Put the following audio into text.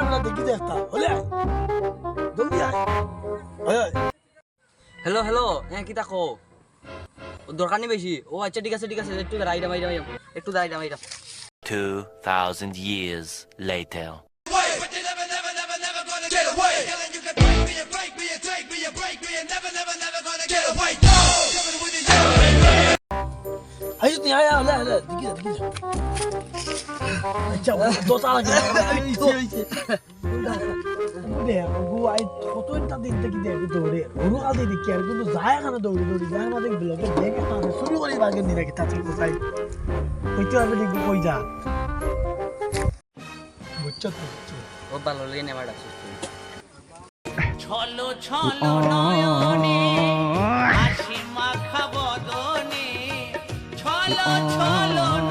আমরা দেখি দেখতা হলে জলদি আয় আয় হ্যালো হ্যালো হ্যাঁ কি তাকো দরকার নেই বেশি ও আচ্ছা ঠিক আছে একটু রাইডাম একটু রাইডাম 2,000 years later. আইস নি আয় হলে হলে দেখি দেখি আচ্ছা দো তালা কে দে গো আই কত একটা দিন থেকে দেখি দৌড়ে ওরু আদি দেখি আর কিন্তু যায় এখানে দৌড়ি যায় আমাদের ব্লগে দেখে তা শুরু করি বাগে নি রাখি তাতে কোথায় কইতে হবে দেখবি কই যা বুঝছো তো ও ভালো লাগে নেমার ডাকছিস তুই ছলো ছলো নয়নে হাসি মাখা বদনে ছলো ছলো